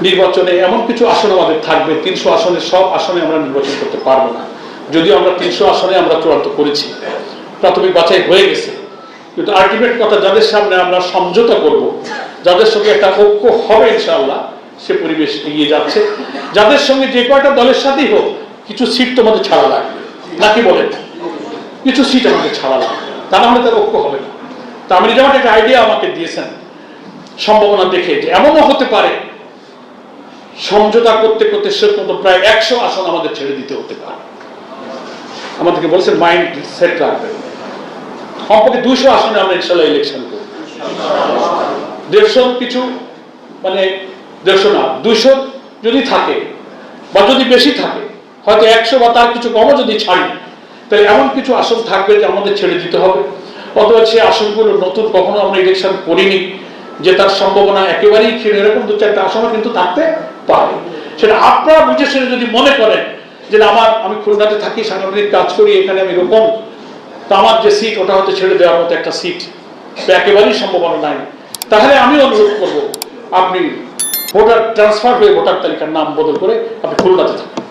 নির্বাচনে এমন কিছু আসন আমাদের থাকবে, 300 আসনের সব আসনে আমরা নির্বাচন করতে পারবো না। যদিও আমরা 300 আসনে আমরা চূড়ান্ত করেছি, প্রাথমিক বাছাই হয়ে গেছে, কিন্তু আলটিমেট কথা যাদের সামনে আমরা সমঝোতা করব, যাদের সঙ্গে একটা ঐক্য হবে ইনশাআল্লাহ, সে পরিবেশ এগিয়ে যাচ্ছে। যাদের সঙ্গে যে কয়টা দলের সাথেই হোক, কিছু সিট তোমাদের ছাড়া লাগবে, নাকি বলেন? কিছু সিট আমাদের ছাড়া লাগবে, তা না হলে তার ঐক্য হবে না। তা আমি যেমন একটা আইডিয়া আমাকে দিয়েছেন সম্ভাবনা দেখে, যে এমনও হতে পারে সমঝোতা করতে করতে শেষ পর্যন্ত প্রায় 100 আসন আমাদের ছেড়ে দিতে হতে পারে। আমাদেরকে বলছেন মাইন্ড সেট রাখবেন, কমপক্ষে 200 আসনে আমরা ইনশাল্লাহ ইলেকশন করব। 150 কিছু, মানে 150 না, 200 যদি থাকে বা যদি বেশি থাকে, হয়তো 100 বা তার কিছু কমও যদি ছাড়ি, তাহলে এমন কিছু আসন থাকবে যে আমাদের ছেড়ে দিতে হবে। অথবা সেই আসনগুলো নতুন কখনো আমরা ইলেকশন করিনি, যে তার সম্ভাবনা একেবারেই ক্ষীণ, এরকম 2-4টা আসনও কিন্তু থাকতে পারে। সেটা আপনারা বুঝে শুনে যদি মনে করেন যে আমি খুলনাতে থাকি, সাংগঠনিক কাজ করি, এখানে আমি রোপণ, তো আমার যে সিট ওটা হয়তো ছেড়ে দেওয়ার মতো একটা সিট একেবারেই সম্ভাবনা নাই, তাহলে আমি অনুরোধ করব আপনি ভোটার ট্রান্সফার হয়ে ভোটার তালিকার নাম বদল করে আপনি খুলনাতে থাকুন।